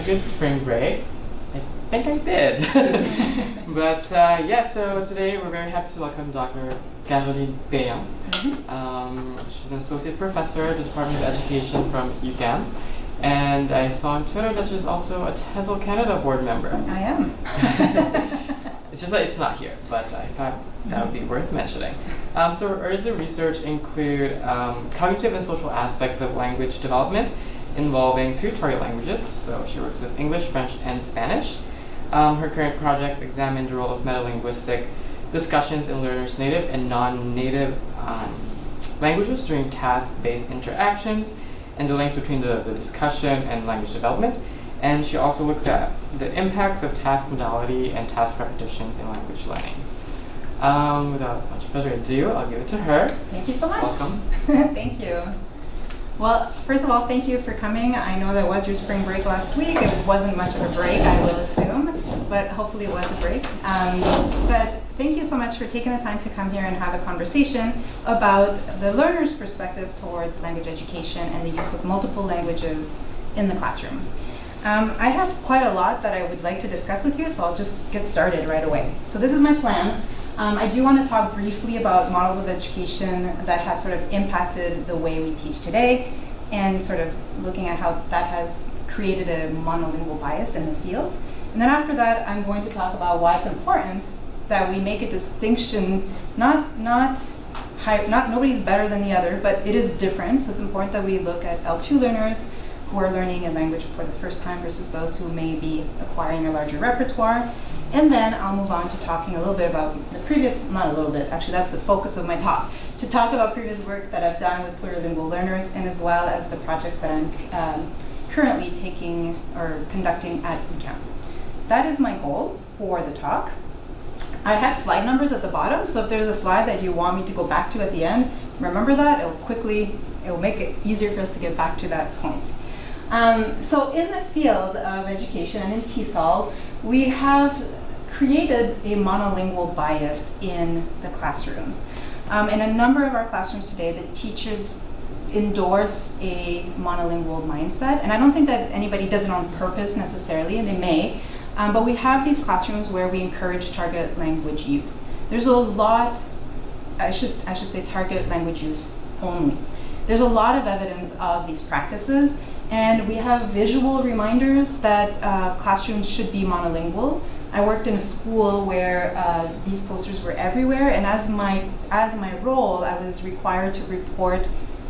good spring break? I think I did. But so today we're very happy to welcome Dr. Caroline Payant. She's an associate professor at the Department of Education from UQAM. And I saw on Twitter that she's also a TESOL Canada board member. I am. It's just that it's not here, but I thought that would be worth mentioning. So her areas of research include cognitive and social aspects of language development involving 3 target languages. So she works with English, French, and Spanish. Her current projects examine the role of metalinguistic discussions in learners' native and non-native languages during task-based interactions, and the links between the discussion and language development. And she also looks at the impacts of task modality and task repetitions in language learning. Without much further ado, I'll give it to her. Thank you so much. Welcome. Thank you. Well, first of all, thank you for coming. I know that was your spring break last week. It wasn't much of a break, I will assume, but hopefully it was a break. But thank you so much for taking the time to come here and have a conversation about the learner's perspectives towards language education and the use of multiple languages in the classroom. I have quite a lot that I would like to discuss with you, so I'll just get started right away. So this is my plan. I do want to talk briefly about models of education that have sort of impacted the way we teach today, and sort of looking at how that has created a monolingual bias in the field. And then after that, I'm going to talk about why it's important that we make a distinction, not nobody's better than the other, but it is different. So it's important that we look at L2 learners who are learning a language for the first time versus those who may be acquiring a larger repertoire. And then I'll move on to talking a little bit about the previous, not a little bit, actually that's the focus of my talk, to talk about previous work that I've done with plurilingual learners, and as well as the projects that I'm currently taking or conducting at UQAM. That is my goal for the talk. I have slide numbers at the bottom, so if there's a slide that you want me to go back to at the end, remember that. It'll make it easier for us to get back to that point. So in the field of education and in TESOL, we have created a monolingual bias in the classrooms. In a number of our classrooms today, the teachers endorse a monolingual mindset, and I don't think that anybody does it on purpose necessarily, and they may, but we have these classrooms where we encourage target language use. There's a lot, I should say target language use only. There's a lot of evidence of these practices, and we have visual reminders that classrooms should be monolingual. I worked in a school where these posters were everywhere, and as my role, I was required to report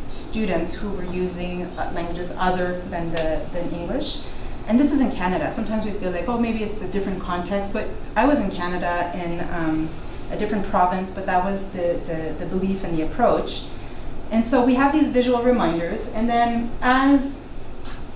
students who were using languages other than English. And this is in Canada. Sometimes we feel like, oh, maybe it's a different context, but I was in Canada in a different province, but that was the belief and the approach. And so we have these visual reminders, and then as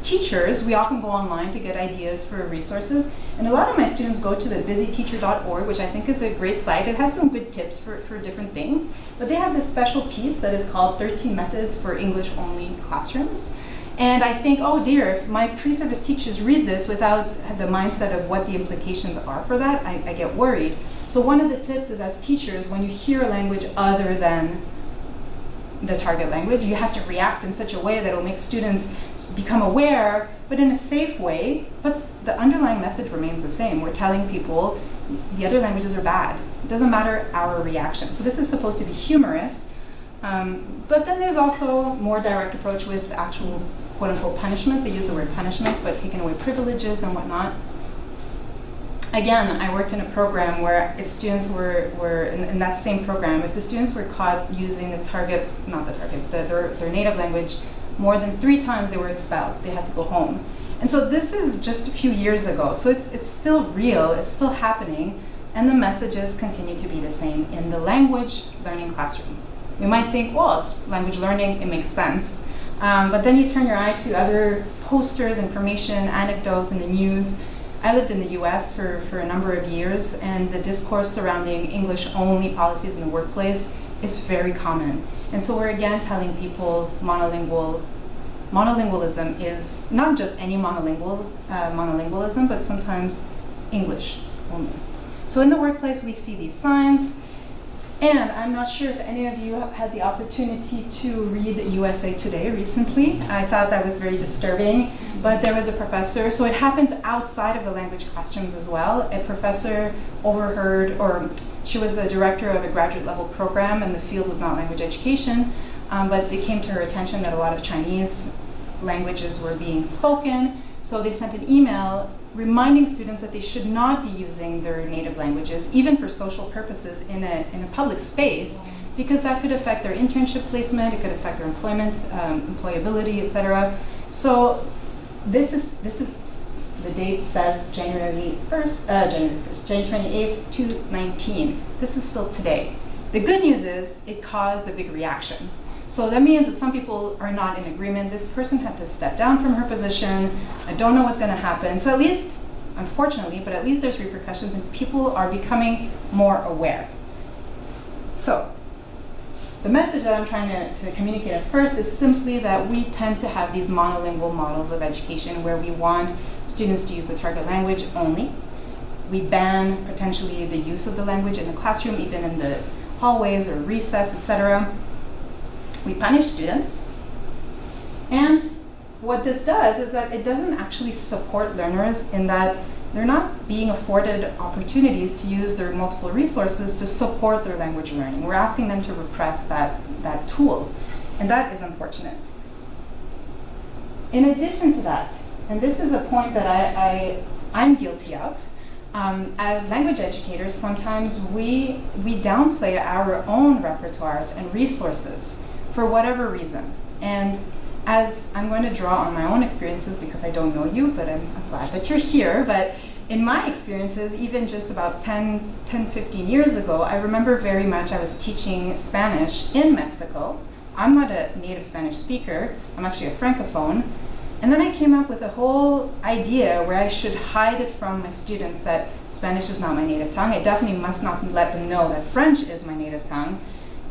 teachers, we often go online to get ideas for resources, and a lot of my students go to the busyteacher.org, which I think is a great site. It has some good tips for different things, but they have this special piece that is called 13 Methods for English-Only Classrooms. And I think, oh dear, if my pre-service teachers read this without the mindset of what the implications are for that, I get worried. So one of the tips is, as teachers, when you hear a language other than the target language, you have to react in such a way that will make students become aware, but in a safe way. But the underlying message remains the same. We're telling people the other languages are bad. It doesn't matter our reaction. So this is supposed to be humorous, but then there's also more direct approach with actual quote-unquote punishments. They use the word punishments, but taking away privileges and whatnot. Again, I worked in a program where if students were in that same program, if the students were caught using their native language more than 3 times, they were expelled. They had to go home. And so this is just a few years ago. So it's still real, it's still happening, and the messages continue to be the same in the language learning classroom. We might think, well, it's language learning, it makes sense. But then you turn your eye to other posters, information, anecdotes in the news. I lived in the US for a number of years, and the discourse surrounding English-only policies in the workplace is very common. And so we're again telling people monolingualism is not just any monolingualism, but sometimes English only. So in the workplace, we see these signs. And I'm not sure if any of you have had the opportunity to read USA Today recently. I thought that was very disturbing, but there was a professor, so it happens outside of the language classrooms as well. A professor overheard, or she was the director of a graduate level program, and the field was not language education, but it came to her attention that a lot of Chinese languages were being spoken, so they sent an email reminding students that they should not be using their native languages, even for social purposes in a public space, because that could affect their internship placement, it could affect their employment, employability, etc. So this is the date says January 28th, 2019. This is still today. The good news is it caused a big reaction. So that means that some people are not in agreement. This person had to step down from her position. I don't know what's going to happen. So at least, unfortunately, but at least there's repercussions and people are becoming more aware. So the message that I'm trying to communicate at first is simply that we tend to have these monolingual models of education where we want students to use the target language only. We ban potentially the use of the language in the classroom, even in the hallways or recess, etc. We punish students, and what this does is that it doesn't actually support learners in that they're not being afforded opportunities to use their multiple resources to support their language learning. We're asking them to repress that tool, and that is unfortunate. In addition to that, and this is a point that I'm guilty of, as language educators, sometimes we downplay our own repertoires and resources for whatever reason. And as I'm going to draw on my own experiences, because I don't know you, but I'm glad that you're here, but in my experiences, even just about 10, 15 years ago, I remember very much I was teaching Spanish in Mexico. I'm not a native Spanish speaker, I'm actually a francophone. And then I came up with a whole idea where I should hide it from my students that Spanish is not my native tongue. I definitely must not let them know that French is my native tongue.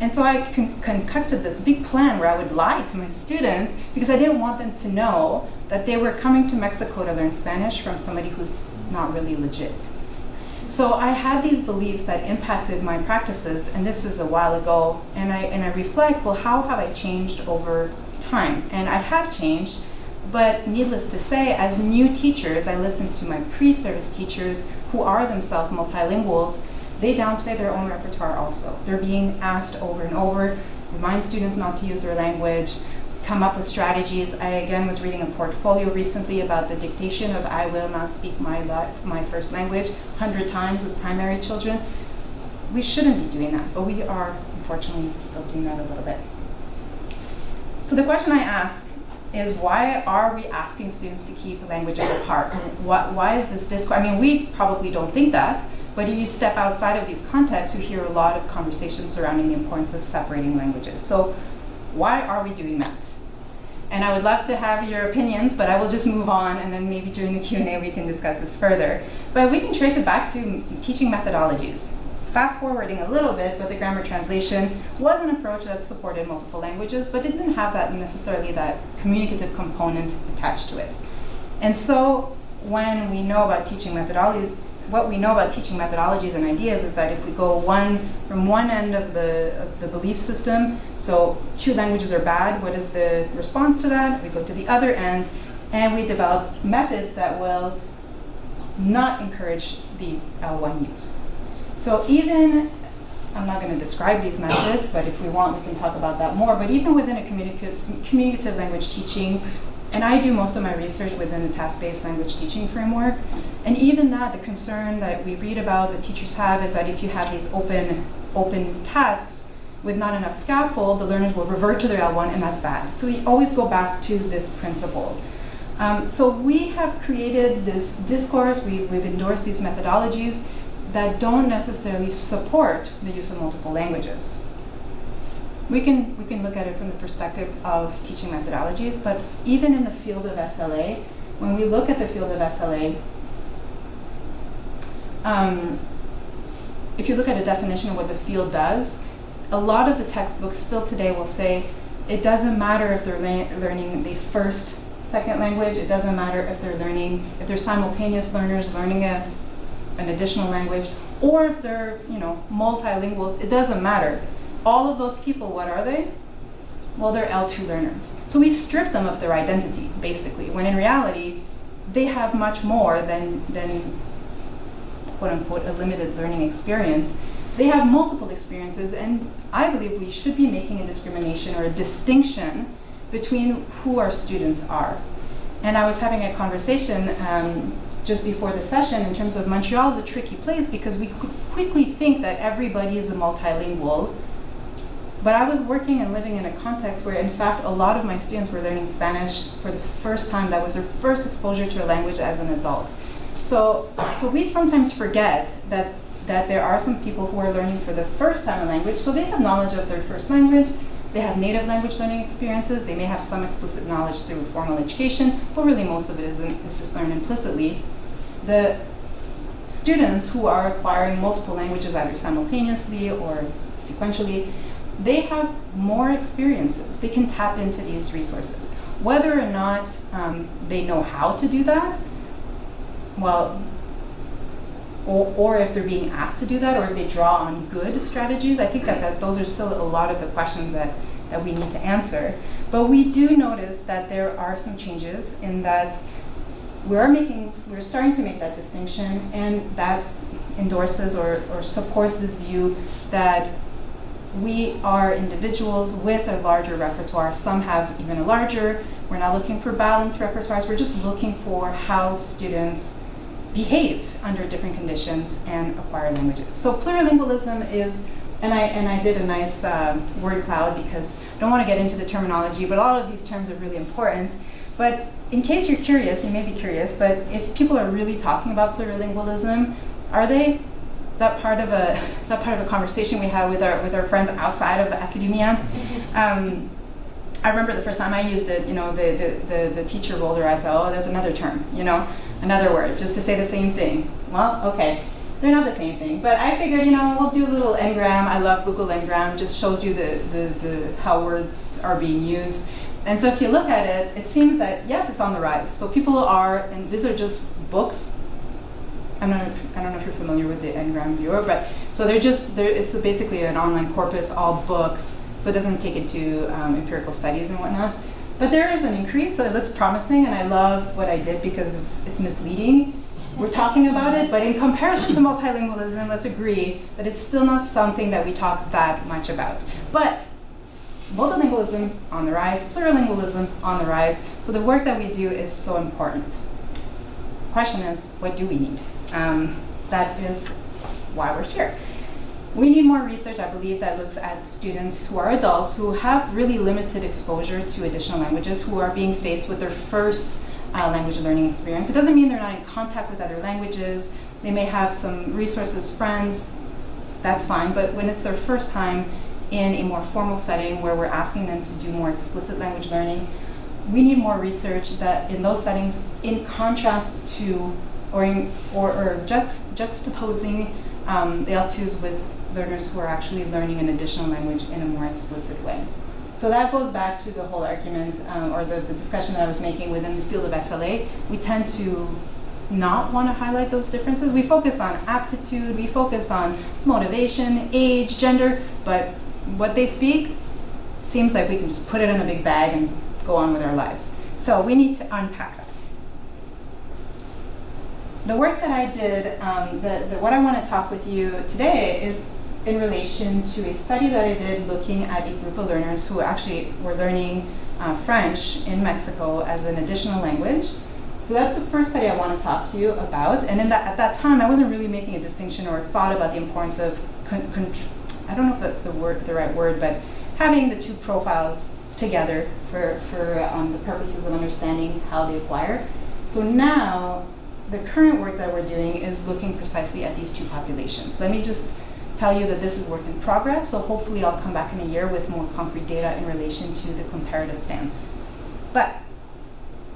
And so I concocted this big plan where I would lie to my students because I didn't want them to know that they were coming to Mexico to learn Spanish from somebody who's not really legit. So I had these beliefs that impacted my practices, and this is a while ago, and I reflect, well, how have I changed over time? And I have changed, but needless to say, as new teachers, I listen to my pre-service teachers who are themselves multilinguals. They downplay their own repertoire also. They're being asked over and over, remind students not to use their language, come up with strategies. I again was reading a portfolio recently about the dictation of I will not speak my first language 100 times with primary children. We shouldn't be doing that, but we are unfortunately still doing that a little bit. So the question I ask is, why are we asking students to keep languages apart? And why is this discourse? I mean, we probably don't think that, but if you step outside of these contexts, you hear a lot of conversations surrounding the importance of separating languages. So why are we doing that? And I would love to have your opinions, but I will just move on, and then maybe during the Q&A we can discuss this further. But we can trace it back to teaching methodologies. Fast forwarding a little bit, but the grammar translation was an approach that supported multiple languages, but it didn't have that necessarily that communicative component attached to it. And so when we know about teaching methodology, what we know about teaching methodologies and ideas is that if we go from one end of the belief system, so 2 languages are bad, what is the response to that? We go to the other end, and we develop methods that will not encourage the L1 use. So even, I'm not going to describe these methods, but if we want, we can talk about that more, but even within a communicative language teaching, and I do most of my research within the task-based language teaching framework. And even that, the concern that we read about, that teachers have, is that if you have these open tasks with not enough scaffold, the learners will revert to their L1, and that's bad. So we always go back to this principle. So we have created this discourse, we've endorsed these methodologies that don't necessarily support the use of multiple languages. We can look at it from the perspective of teaching methodologies, but even in the field of SLA, when we look at the field of SLA, if you look at a definition of what the field does, a lot of the textbooks still today will say it doesn't matter if they're learning the second language, it doesn't matter if they're simultaneous learners learning an additional language, or if they're, multilinguals, it doesn't matter. All of those people, what are they? Well, they're L2 learners. So we strip them of their identity, basically, when in reality, they have much more than quote unquote, a limited learning experience. They have multiple experiences, and I believe we should be making a discrimination or a distinction between who our students are. And I was having a conversation just before the session in terms of Montreal is a tricky place because we quickly think that everybody is a multilingual. But I was working and living in a context where, in fact, a lot of my students were learning Spanish for the first time. That was their first exposure to a language as an adult. So we sometimes forget that there are some people who are learning for the first time a language, so they have knowledge of their first language, they have native language learning experiences, they may have some explicit knowledge through formal education, but really most of it is just learned implicitly. The students who are acquiring multiple languages either simultaneously or sequentially, they have more experiences. They can tap into these resources. Whether or not they know how to do that, well, or if they're being asked to do that, or if they draw on good strategies, I think that those are still a lot of the questions that we need to answer. But we do notice that there are some changes in that we're starting to make that distinction, and that endorses or supports this view that we are individuals with a larger repertoire. Some have even a larger. We're not looking for balanced repertoires. We're just looking for how students behave under different conditions and acquire languages. So plurilingualism is, and I did a nice word cloud because I don't want to get into the terminology, but all of these terms are really important. But in case you're curious, you may be curious, but if people are really talking about plurilingualism, are they? Is that part of a conversation we had with our friends outside of academia? I remember the first time I used it, the teacher rolled her eyes, oh, there's another term, another word, just to say the same thing. Well, okay, they're not the same thing, but I figured, we'll do a little Ngram. I love Google Ngram, just shows you the how words are being used. And so if you look at it, it seems that, yes, it's on the rise. So people are, and these are just books. I don't know if you're familiar with the Ngram viewer, but so it's basically an online corpus, all books, so it doesn't take into empirical studies and whatnot. But there is an increase, so it looks promising, and I love what I did because it's misleading. We're talking about it, but in comparison to multilingualism, let's agree that it's still not something that we talk that much about. But multilingualism on the rise, plurilingualism on the rise, so the work that we do is so important. Question is, what do we need? That is why we're here. We need more research, I believe, that looks at students who are adults who have really limited exposure to additional languages, who are being faced with their first language learning experience. It doesn't mean they're not in contact with other languages. They may have some resources, friends, that's fine, but when it's their first time in a more formal setting where we're asking them to do more explicit language learning, we need more research that in those settings, in contrast to or juxtaposing the L2s with learners who are actually learning an additional language in a more explicit way. So that goes back to the whole argument or the discussion that I was making within the field of SLA. We tend to not want to highlight those differences. We focus on aptitude, we focus on motivation, age, gender, but what they speak seems like we can just put it in a big bag and go on with our lives. So we need to unpack that. The work that I did, what I want to talk with you today is in relation to a study that I did looking at a group of learners who actually were learning French in Mexico as an additional language. So that's the first study I want to talk to you about. And at that time, I wasn't really making a distinction or thought about the importance of, I don't know if that's the right word, but having the two profiles together for the purposes of understanding how they acquire. So now, the current work that we're doing is looking precisely at these two populations. Let me just tell you that this is work in progress, so hopefully I'll come back in a year with more concrete data in relation to the comparative stance. But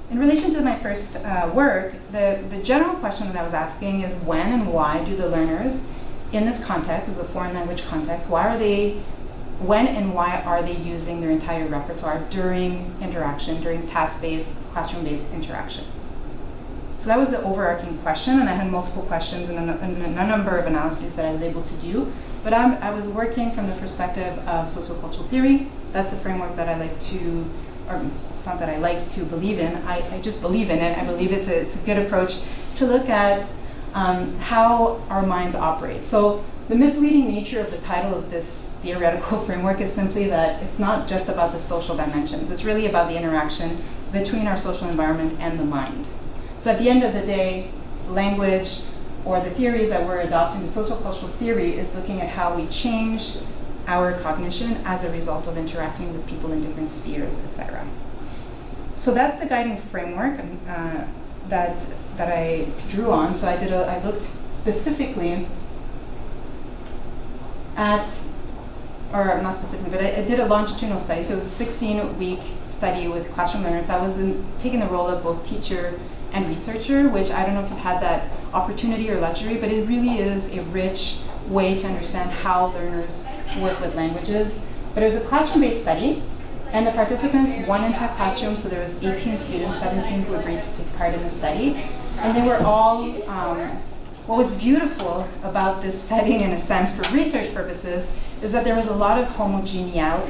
in relation to my first work, the general question that I was asking is when and why do the learners in this context, as a foreign language context, when and why are they using their entire repertoire during interaction, during task-based, classroom-based interaction? So that was the overarching question, and I had multiple questions and a number of analyses that I was able to do. But I was working from the perspective of sociocultural theory. That's the framework that I like to, or it's not that I like to believe in, I just believe in it. I believe it's a good approach to look at how our minds operate. So the misleading nature of the title of this theoretical framework is simply that it's not just about the social dimensions. It's really about the interaction between our social environment and the mind. So at the end of the day, language or the theories that we're adopting, the sociocultural theory is looking at how we change our cognition as a result of interacting with people in different spheres, etc. So that's the guiding framework that I drew on. So I looked specifically at, or not specifically, but I did a longitudinal study. So it was a 16-week study with classroom learners. I was taking the role of both teacher and researcher, which I don't know if you've had that opportunity or luxury, but it really is a rich way to understand how learners work with languages. But it was a classroom-based study, and the participants, one entire classroom, so there was 18 students, 17 who agreed to take part in the study, and they were all, what was beautiful about this setting, in a sense, for research purposes, is that there was a lot of homogeneous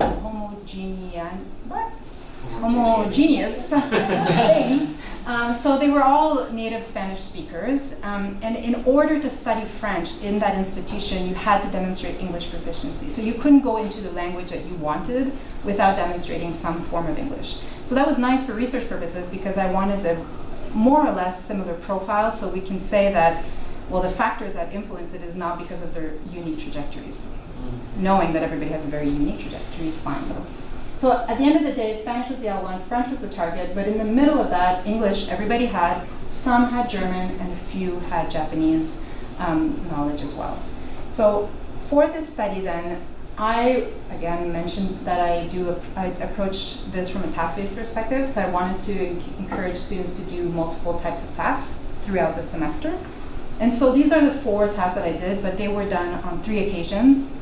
things. So they were all native Spanish speakers, and in order to study French in that institution, you had to demonstrate English proficiency. So you couldn't go into the language that you wanted without demonstrating some form of English. So that was nice for research purposes because I wanted the more or less similar profile, so we can say that, well, the factors that influence it is not because of their unique trajectories. Knowing that everybody has a very unique trajectory is fine, though. So at the end of the day, Spanish was the L1, French was the target, but in the middle of that, English, everybody had. Some had German, and a few had Japanese knowledge as well. So for this study then, I, again, mentioned that I approach this from a task-based perspective, so I wanted to encourage students to do multiple types of tasks throughout the semester. And so these are the 4 tasks that I did, but they were done on 3 occasions.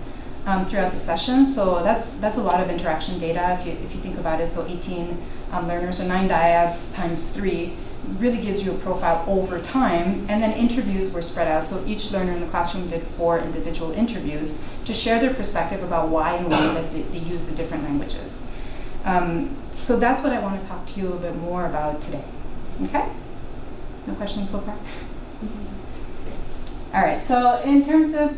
Throughout the session, so that's a lot of interaction data if you think about it. So 18 learners, so 9 dyads times 3 really gives you a profile over time, and then interviews were spread out. So each learner in the classroom did 4 individual interviews to share their perspective about why and why that they use the different languages. So that's what I want to talk to you a bit more about today. Okay? No questions so far? All right, so in terms of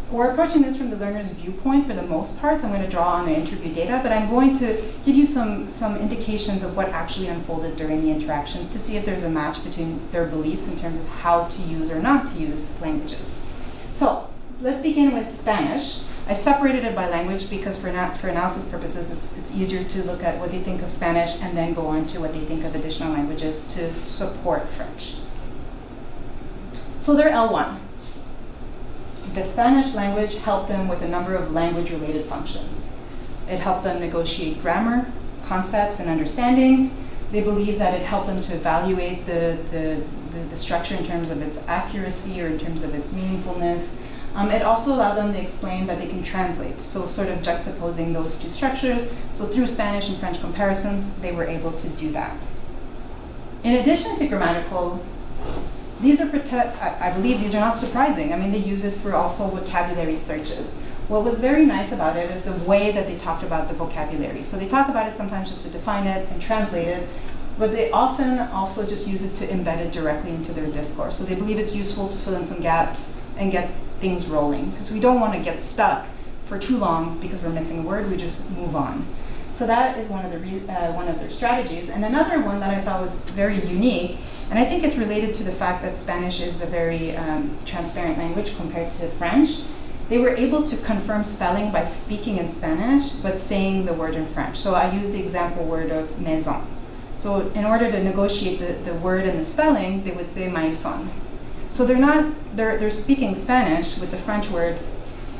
we're approaching this from the learner's viewpoint for the most part. So I'm going to draw on the interview data, but I'm going to give you some indications of what actually unfolded during the interaction to see if there's a match between their beliefs in terms of how to use or not to use languages. So let's begin with Spanish. I separated it by language because for analysis purposes, it's easier to look at what they think of Spanish and then go on to what they think of additional languages to support French. So they're L1. The Spanish language helped them with a number of language-related functions. It helped them negotiate grammar, concepts, and understandings. They believe that it helped them to evaluate the structure in terms of its accuracy or in terms of its meaningfulness. It also allowed them to explain that they can translate, so sort of juxtaposing those 2 structures. So through Spanish and French comparisons, they were able to do that. In addition to grammatical, these are, I believe these are not surprising. I mean, they use it for also vocabulary searches. What was very nice about it is the way that they talked about the vocabulary. So they talk about it sometimes just to define it and translate it, but they often also just use it to embed it directly into their discourse. So they believe it's useful to fill in some gaps and get things rolling, because we don't want to get stuck for too long because we're missing a word. We just move on. So that is one of their strategies. And another one that I thought was very unique, and I think it's related to the fact that Spanish is a very transparent language compared to French. They were able to confirm spelling by speaking in Spanish, but saying the word in French. So I used the example word of maison. So in order to negotiate the word and the spelling, they would say maison. So they're speaking Spanish with the French word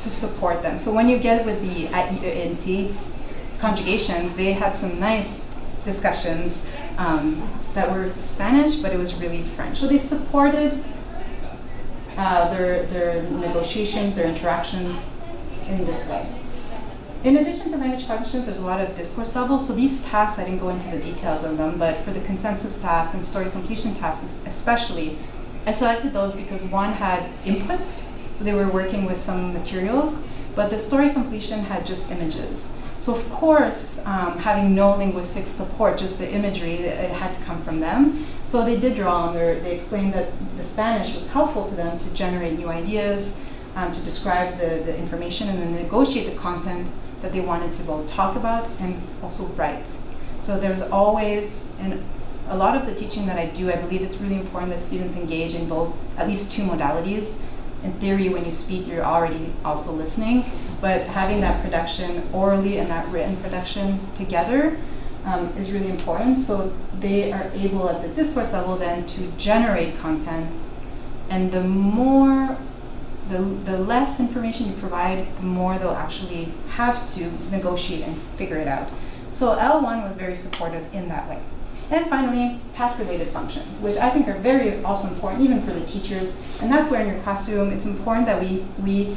to support them. So when you get with the int conjugations, they had some nice discussions that were Spanish, but it was really French. So they supported their negotiations, their interactions in this way. In addition to language functions, there's a lot of discourse levels. So these tasks, I didn't go into the details of them, but for the consensus task and story completion tasks especially, I selected those because one had input, so they were working with some materials, but the story completion had just images. So of course, having no linguistic support, just the imagery, it had to come from them. So they did draw on they explained that the Spanish was helpful to them to generate new ideas, to describe the information and then negotiate the content that they wanted to both talk about and also write. So there's always, in a lot of the teaching that I do, I believe it's really important that students engage in both, at least two modalities. In theory, when you speak, you're already also listening, but having that production orally and that written production together is really important. So they are able at the discourse level then to generate content, and the less information you provide, the more they'll actually have to negotiate and figure it out. So L1 was very supportive in that way. And finally, task-related functions, which I think are very also important, even for the teachers. And that's where in your classroom, it's important that we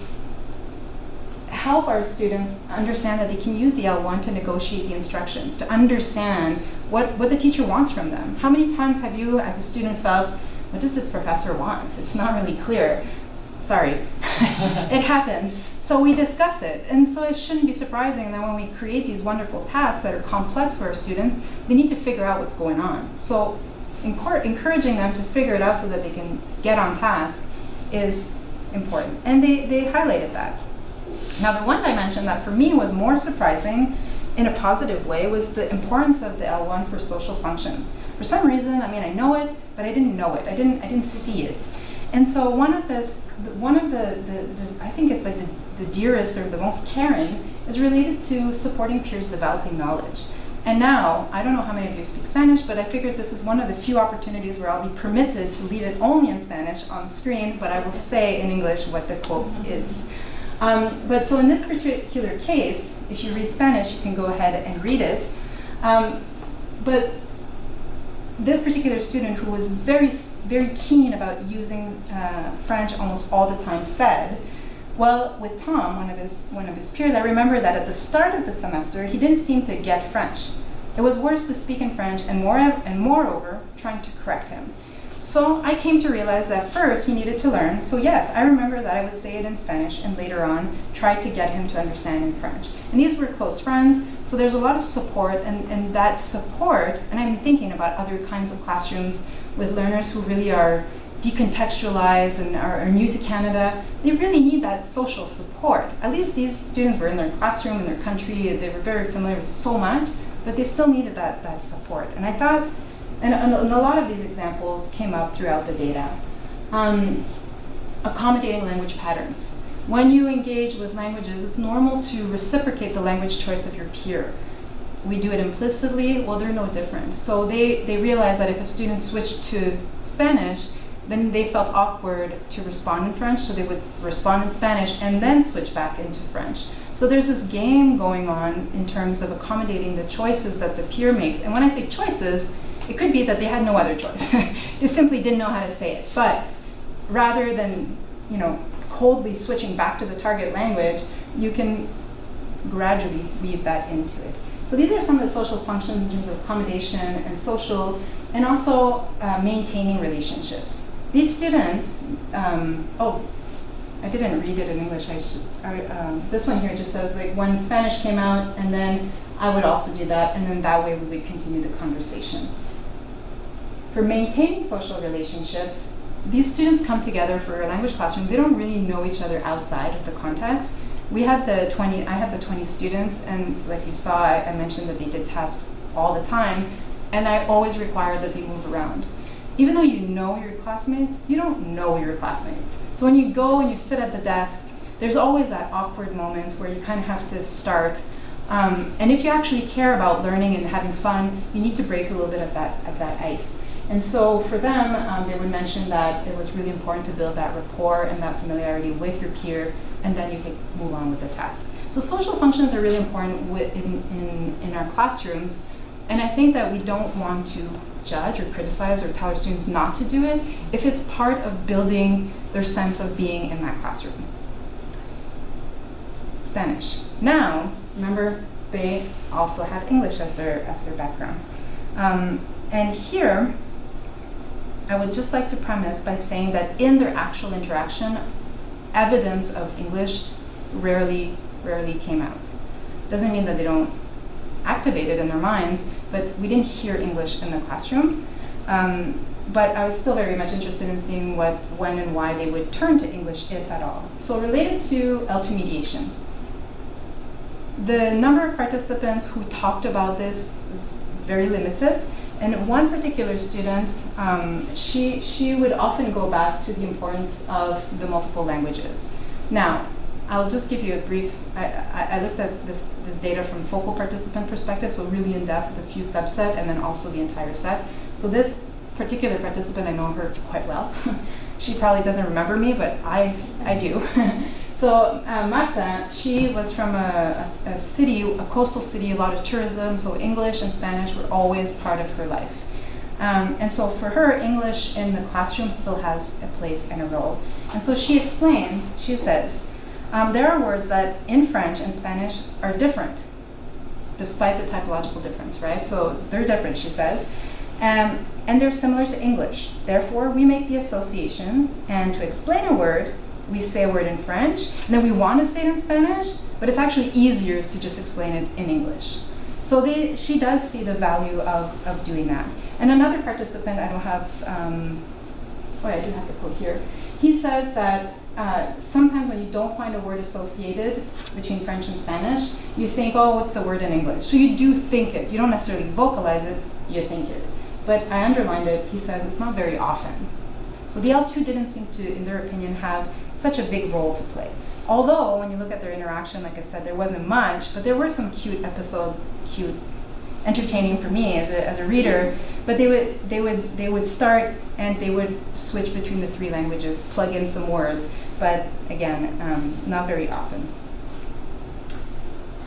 help our students understand that they can use the L1 to negotiate the instructions, to understand what the teacher wants from them. How many times have you, as a student, felt, what does the professor want? It's not really clear. Sorry, it happens. So we discuss it. And so it shouldn't be surprising that when we create these wonderful tasks that are complex for our students, they need to figure out what's going on. So encouraging them to figure it out so that they can get on task is important. And they highlighted that. Now, the one dimension that for me was more surprising in a positive way was the importance of the L1 for social functions. For some reason, I know it, but I didn't know it. I didn't see it. And so one of the I think it's like the dearest or the most caring is related to supporting peers developing knowledge. And now, I don't know how many of you speak Spanish, but I figured this is one of the few opportunities where I'll be permitted to leave it only in Spanish on the screen, but I will say in English what the quote is. But so in this particular case, if you read Spanish, you can go ahead and read it. But this particular student, who was very keen about using French almost all the time, said, well, with Tom, one of his peers, I remember that at the start of the semester, he didn't seem to get French. It was worse to speak in French, and moreover, trying to correct him. So I came to realize that first he needed to learn. So yes, I remember that I would say it in Spanish and later on tried to get him to understand in French. And these were close friends, so there's a lot of support, and that support, and I'm thinking about other kinds of classrooms with learners who really are decontextualized and are new to Canada. They really need that social support. At least these students were in their classroom, in their country, they were very familiar with so much, but they still needed that support. And I thought, and a lot of these examples came up throughout the data. Accommodating language patterns. When you engage with languages, it's normal to reciprocate the language choice of your peer. We do it implicitly, well, they're no different. So they realized that if a student switched to Spanish, then they felt awkward to respond in French, so they would respond in Spanish and then switch back into French. So there's this game going on in terms of accommodating the choices that the peer makes. And when I say choices, it could be that they had no other choice. They simply didn't know how to say it. But rather than, coldly switching back to the target language, you can gradually weave that into it. So these are some of the social functions in terms of accommodation and social, and also maintaining relationships. These students, I didn't read it in English. This one here just says, like, when Spanish came out, and then I would also do that, and then that way we would continue the conversation. For maintaining social relationships, these students come together for a language classroom. They don't really know each other outside of the context. I had the 20 students, and like you saw, I mentioned that they did tasks all the time, and I always required that they move around. Even though you know your classmates, you don't know your classmates. So when you go and you sit at the desk, there's always that awkward moment where you kind of have to start. And if you actually care about learning and having fun, you need to break a little bit of that ice. And so for them, they would mention that it was really important to build that rapport and that familiarity with your peer, and then you can move on with the task. So social functions are really important in our classrooms, and I think that we don't want to judge or criticize or tell our students not to do it if it's part of building their sense of being in that classroom. Spanish. Now, remember, they also have English as their background. And here, I would just like to premise by saying that in their actual interaction, evidence of English rarely came out. Doesn't mean that they don't activate it in their minds, but we didn't hear English in the classroom. But I was still very much interested in seeing what, when, and why they would turn to English, if at all. So related to L2 mediation, the number of participants who talked about this was very limited. And one particular student, she would often go back to the importance of the multiple languages. Now, I'll just give you a brief, I looked at this data from focal participant perspective, so really in depth with a few subset and then also the entire set. So this particular participant, I know her quite well. She probably doesn't remember me, but I do. So Marta, she was from a city, a coastal city, a lot of tourism, so English and Spanish were always part of her life. And so for her, English in the classroom still has a place and a role. And so she explains, she says, there are words that in French and Spanish are different, despite the typological difference, right? So they're different, she says. And they're similar to English. Therefore, we make the association, and to explain a word, we say a word in French, and then we want to say it in Spanish, but it's actually easier to just explain it in English. So she does see the value of doing that. And another participant, I don't have, I do have the quote here. He says that sometimes when you don't find a word associated between French and Spanish, you think, oh, what's the word in English? So you do think it. You don't necessarily vocalize it, you think it. But I underlined it, he says it's not very often. So the L2 didn't seem to, in their opinion, have such a big role to play. Although, when you look at their interaction, like I said, there wasn't much, but there were some cute episodes, cute, entertaining for me as a reader. But they would start and they would switch between the three languages, plug in some words, but again, not very often.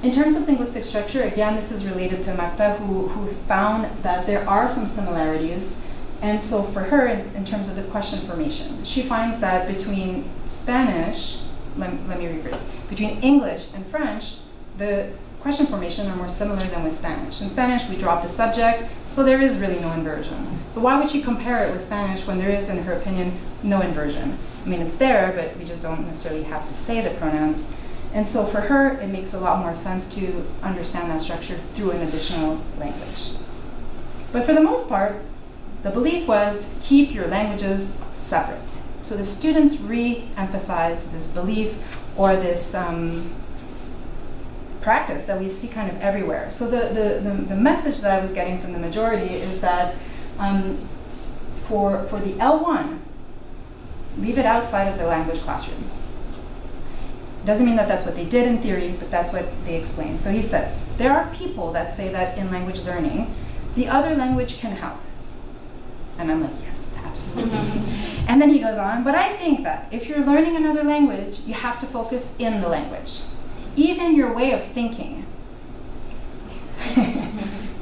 In terms of linguistic structure, again, this is related to Marta, who found that there are some similarities. And so for her, in terms of the question formation, she finds that between Spanish, let me rephrase, between English and French, the question formation are more similar than with Spanish. In Spanish, we drop the subject, so there is really no inversion. So why would she compare it with Spanish when there is, in her opinion, no inversion? I mean, it's there, but we just don't necessarily have to say the pronouns. And so for her, it makes a lot more sense to understand that structure through an additional language. But for the most part, the belief was keep your languages separate. So the students re-emphasize this belief or this practice that we see kind of everywhere. So the message that I was getting from the majority is that for the L1, leave it outside of the language classroom. Doesn't mean that that's what they did in theory, but that's what they explain. So he says, there are people that say that in language learning, the other language can help. And I'm like, yes, absolutely. And then he goes on, but I think that if you're learning another language, you have to focus in the language. Even your way of thinking.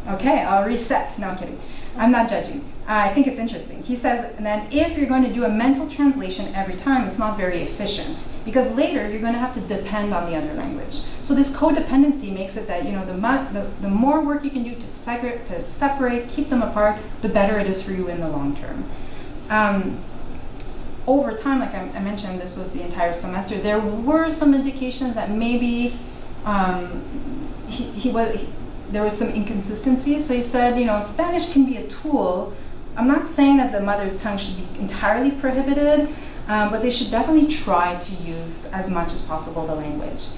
Okay, I'll reset. No, I'm kidding. I'm not judging. I think it's interesting. He says, and then if you're going to do a mental translation every time, it's not very efficient because later you're going to have to depend on the other language. So this codependency makes it that the more work you can do to separate, keep them apart, the better it is for you in the long term. Over time, like I mentioned, this was the entire semester. There were some indications that maybe there was some inconsistency. So he said, Spanish can be a tool. I'm not saying that the mother tongue should be entirely prohibited, but they should definitely try to use as much as possible the language.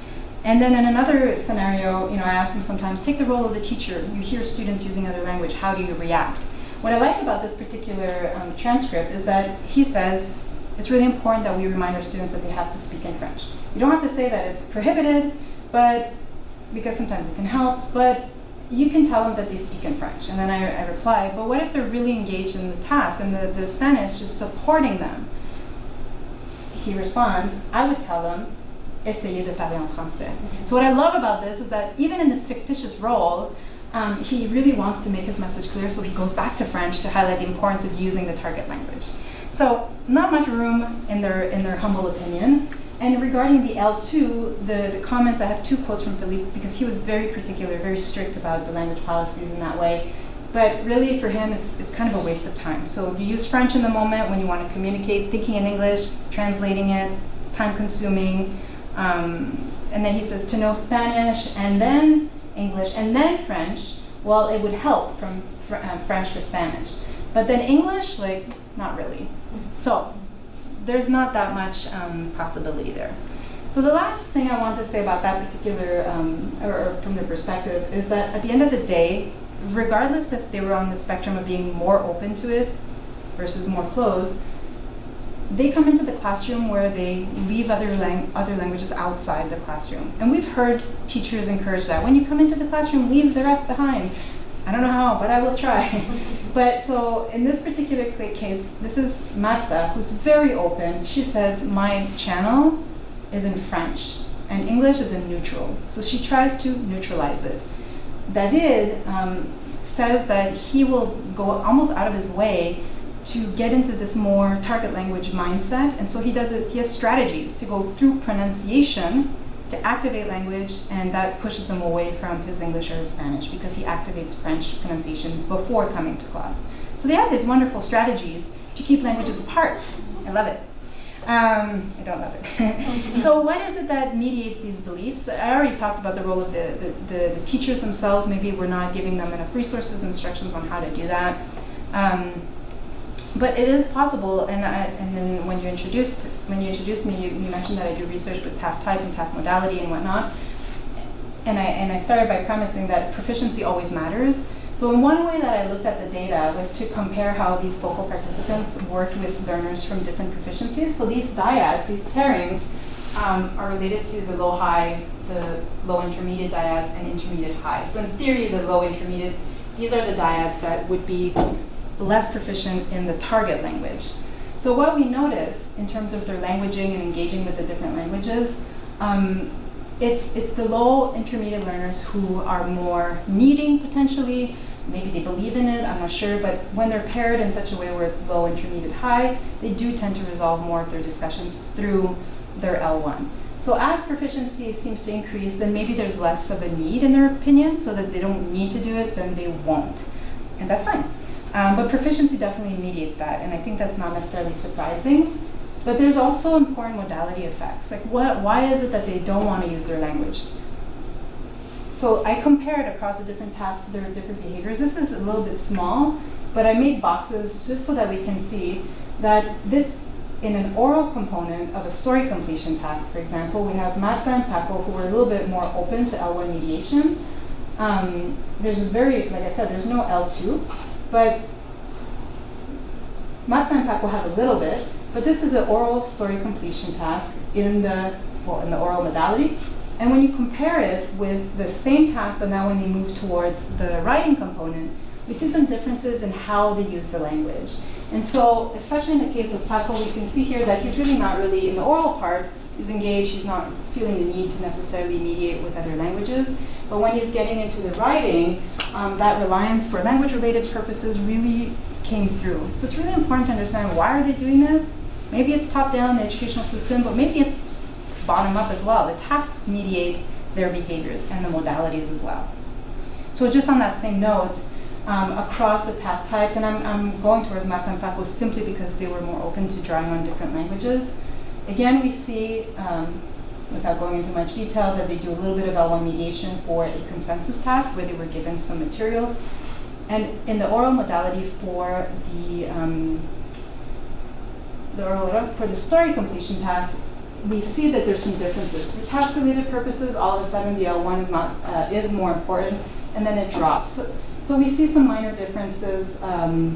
And then in another scenario, I asked them sometimes, take the role of the teacher. You hear students using other language, how do you react? What I like about this particular transcript is that he says, it's really important that we remind our students that they have to speak in French. You don't have to say that it's prohibited, but because sometimes it can help, but you can tell them that they speak in French. And then I reply, but what if they're really engaged in the task and the Spanish is supporting them? He responds, I would tell them, essayez de parler en français. So what I love about this is that even in this fictitious role, he really wants to make his message clear, so he goes back to French to highlight the importance of using the target language. So not much room in their humble opinion. And regarding the L2, the comments, I have two quotes from Philippe because he was very particular, very strict about the language policies in that way. But really for him, it's kind of a waste of time. So you use French in the moment when you want to communicate, thinking in English, translating it, it's time consuming. And then he says to know Spanish and then English and then French, well, it would help from French to Spanish. But then English, like, not really. So there's not that much possibility there. So the last thing I want to say about that particular, or from their perspective, is that at the end of the day, regardless if they were on the spectrum of being more open to it versus more closed, they come into the classroom where they leave other languages outside the classroom. And we've heard teachers encourage that. When you come into the classroom, leave the rest behind. I don't know how, but I will try. But so in this particular case, this is Marta, who's very open. She says, my channel is in French, and English is in neutral. So she tries to neutralize it. David says that he will go almost out of his way to get into this more target language mindset, and so he has strategies to go through pronunciation to activate language, and that pushes him away from his English or his Spanish because he activates French pronunciation before coming to class. So they have these wonderful strategies to keep languages apart. I love it. I don't love it. So what is it that mediates these beliefs? I already talked about the role of the teachers themselves. Maybe we're not giving them enough resources, instructions on how to do that. But it is possible, and then when you introduced me, you mentioned that I do research with task type and task modality and whatnot. And I started by premising that proficiency always matters. So in one way that I looked at the data was to compare how these focal participants worked with learners from different proficiencies. So these dyads, these pairings, are related to the low-high, the low-intermediate dyads, and intermediate-high. So in theory, the low-intermediate, these are the dyads that would be less proficient in the target language. So what we notice in terms of their languaging and engaging with the different languages, it's the low intermediate learners who are more needing potentially, maybe they believe in it, I'm not sure, but when they're paired in such a way where it's low, intermediate, high, they do tend to resolve more of their discussions through their L1. So as proficiency seems to increase, then maybe there's less of a need in their opinion, so that they don't need to do it, then they won't. And that's fine. But proficiency definitely mediates that, and I think that's not necessarily surprising. But there's also important modality effects. Like why is it that they don't want to use their language? So I compared across the different tasks, their different behaviors. This is a little bit small, but I made boxes just so that we can see that this, in an oral component of a story completion task, for example, we have Marta and Paco who are a little bit more open to L1 mediation. There's like I said, there's no L2, but Marta and Paco have a little bit. But this is an oral story completion task in the oral modality. And when you compare it with the same task, but now when they move towards the writing component, we see some differences in how they use the language. And so, especially in the case of Paco, we can see here that he's really not really, in the oral part, he's engaged, he's not feeling the need to necessarily mediate with other languages. But when he's getting into the writing, that reliance for language-related purposes really came through. So it's really important to understand, why are they doing this? Maybe it's top-down in the educational system, but maybe it's bottom-up as well. The tasks mediate their behaviors and the modalities as well. So just on that same note, across the task types, and I'm going towards Marta and Paco simply because they were more open to drawing on different languages. Again, we see, without going into much detail, that they do a little bit of L1 mediation for a consensus task where they were given some materials. And in the oral modality for the story completion task, we see that there's some differences. For task-related purposes, all of a sudden the L1 is more important, and then it drops. So we see some minor differences. They're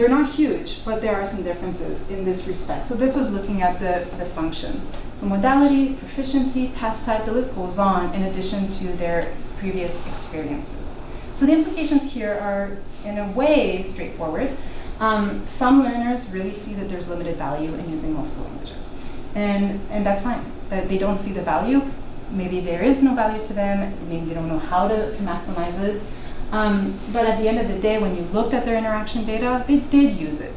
not huge, but there are some differences in this respect. So this was looking at the functions. The modality, proficiency, task type, the list goes on in addition to their previous experiences. So the implications here are, in a way, straightforward. Some learners really see that there's limited value in using multiple languages. And that's fine. That they don't see the value. Maybe there is no value to them. Maybe they don't know how to maximize it. But at the end of the day, when you looked at their interaction data, they did use it.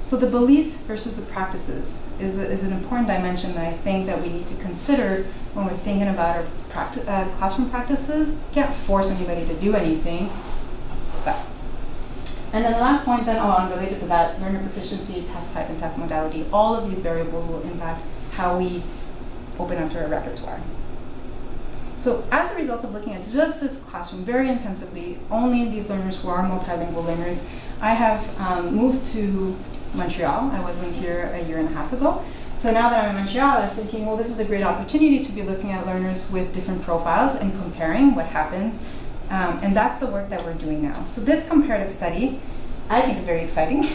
So the belief versus the practices is an important dimension that I think that we need to consider when we're thinking about our classroom practices. Can't force anybody to do anything. And then the last point then, unrelated to that, learner proficiency, test type, and test modality. All of these variables will impact how we open up to our repertoire. So as a result of looking at just this classroom very intensively, only these learners who are multilingual learners, I have moved to Montreal. I wasn't here a year and a half ago. So now that I'm in Montreal, I'm thinking, well, this is a great opportunity to be looking at learners with different profiles and comparing what happens. And that's the work that we're doing now. So this comparative study, I think is very exciting.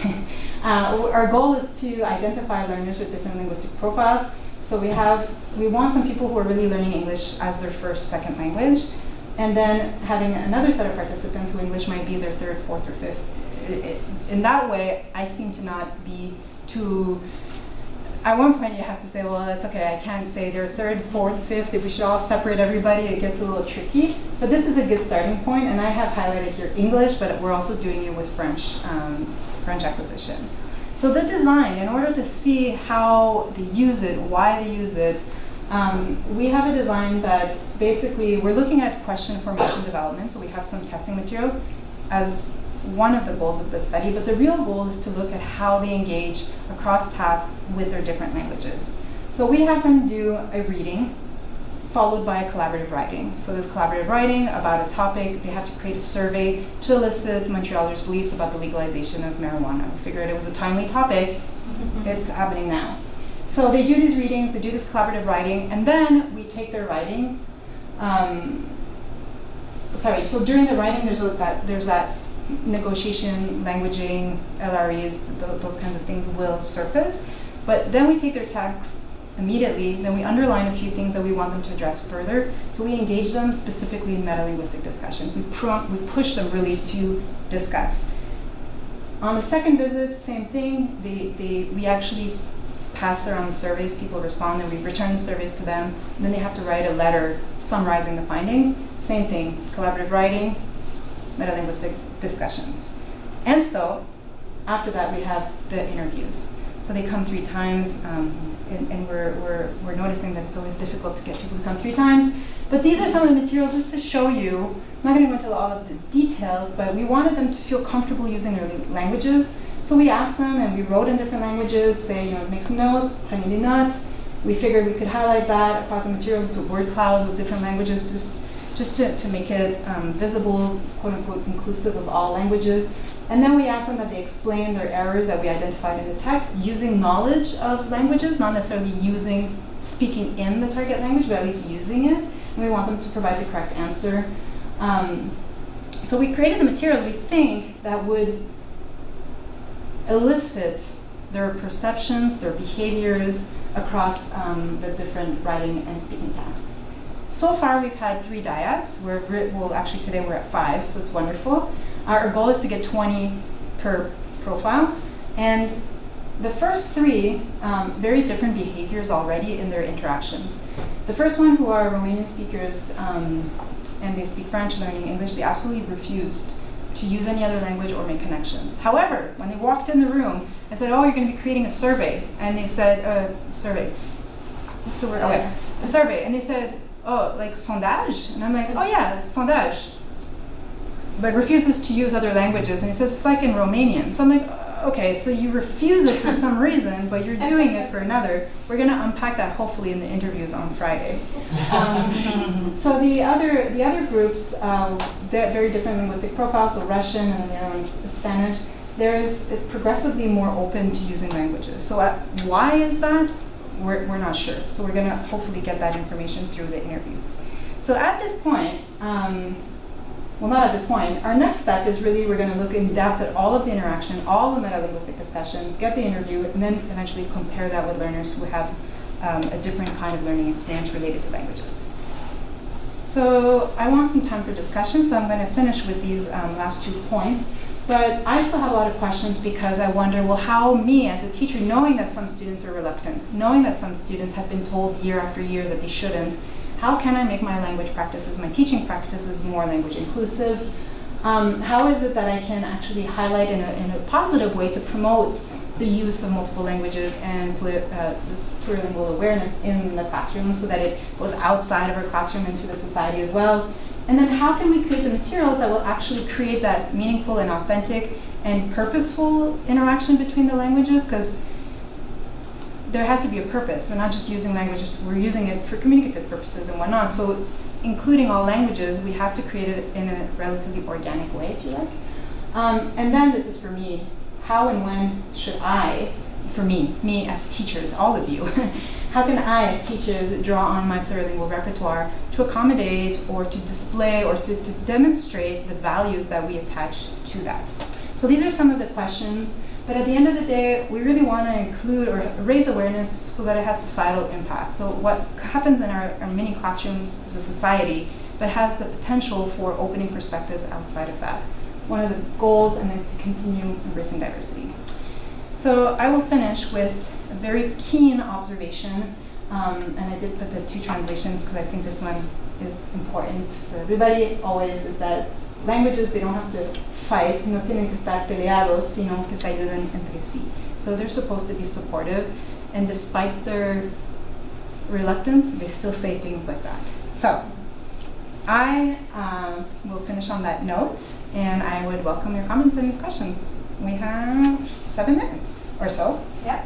Our goal is to identify learners with different linguistic profiles. So we want some people who are really learning English as their first, second language, and then having another set of participants who English might be their third, fourth, or fifth. In that way, I seem to not be too. At one point, you have to say, well, that's okay, I can't say they're third, fourth, fifth. If we should all separate everybody, it gets a little tricky. But this is a good starting point, and I have highlighted here English, but we're also doing it with French acquisition. So the design, in order to see how they use it, why they use it, we have a design that basically, we're looking at question formation development, so we have some testing materials as one of the goals of the study, but the real goal is to look at how they engage across tasks with their different languages. So we have them do a reading followed by a collaborative writing. So there's collaborative writing about a topic. They have to create a survey to elicit Montrealers' beliefs about the legalization of marijuana. We figured it was a timely topic. It's happening now. So they do these readings, they do this collaborative writing, and then we take their writings. So during the writing, there's that negotiation, languaging, LREs, those kinds of things will surface. But then we take their texts immediately, then we underline a few things that we want them to address further. So we engage them specifically in metalinguistic discussions. We push them really to discuss. On the second visit, same thing. We actually pass around the surveys, people respond, and we return the surveys to them. And then they have to write a letter summarizing the findings. Same thing, collaborative writing, metalinguistic discussions. And so after that, we have the interviews. So they come 3 times, and we're noticing that it's always difficult to get people to come 3 times. But these are some of the materials just to show you. I'm not going to go into all of the details, but we wanted them to feel comfortable using their languages. So we asked them, and we wrote in different languages, say, make some notes, prenez des notes. We figured we could highlight that across the materials, put word clouds with different languages, just to make it visible, quote unquote, inclusive of all languages. And then we asked them that they explain their errors that we identified in the text using knowledge of languages, not necessarily speaking in the target language, but at least using it. And we want them to provide the correct answer. So we created the materials we think that would elicit their perceptions, their behaviors across the different writing and speaking tasks. So far, we've had 3 dyads. Actually today we're at 5, so it's wonderful. Our goal is to get 20 per profile. And the first 3, very different behaviors already in their interactions. The first one, who are Romanian speakers, and they speak French, learning English, they absolutely refused to use any other language or make connections. However, when they walked in the room, I said, oh, you're going to be creating a survey. And they said, survey. What's the word? Oh, yeah. A survey. And they said, oh, like sondage? And I'm like, oh yeah, sondage. But refuses to use other languages. And he says, it's like in Romanian. So I'm like, okay, so you refuse it for some reason, but you're doing it for another. We're going to unpack that hopefully in the interviews on Friday. So the other groups, they're very different linguistic profiles, so Russian and then the other one's Spanish. Is progressively more open to using languages. So why is that? We're not sure. So we're going to hopefully get that information through the interviews. So at this point, well, not at this point, our next step is really we're going to look in depth at all of the interaction, all the metalinguistic discussions, get the interview, and then eventually compare that with learners who have a different kind of learning experience related to languages. So I want some time for discussion, so I'm going to finish with these last 2 points. But I still have a lot of questions because I wonder, well, how me as a teacher, knowing that some students are reluctant, knowing that some students have been told year after year that they shouldn't, how can I make my language practices, my teaching practices more language inclusive? How is it that I can actually highlight in a positive way to promote the use of multiple languages and this plurilingual awareness in the classroom so that it goes outside of our classroom into the society as well. And then how can we create the materials that will actually create that meaningful and authentic and purposeful interaction between the languages? Because there has to be a purpose. We're not just using languages, we're using it for communicative purposes and whatnot. So including all languages, we have to create it in a relatively organic way, if you like. And then this is for me, how and when should I, for me as teachers, all of you, how can I as teachers draw on my plurilingual repertoire to accommodate or to display or to demonstrate the values that we attach to that? So these are some of the questions, but at the end of the day, we really want to include or raise awareness so that it has societal impact. So what happens in our mini classrooms as a society, but has the potential for opening perspectives outside of that. One of the goals, and then to continue embracing diversity. So I will finish with a very keen observation, and I did put the 2 translations because I think this one is important for everybody always, is that languages, they don't have to fight, no tienen que estar peleados, sino que se ayuden entre sí. So they're supposed to be supportive, and despite their reluctance, they still say things like that. So I will finish on that note, and I would welcome your comments and questions. We have 7 minutes or so. Yeah.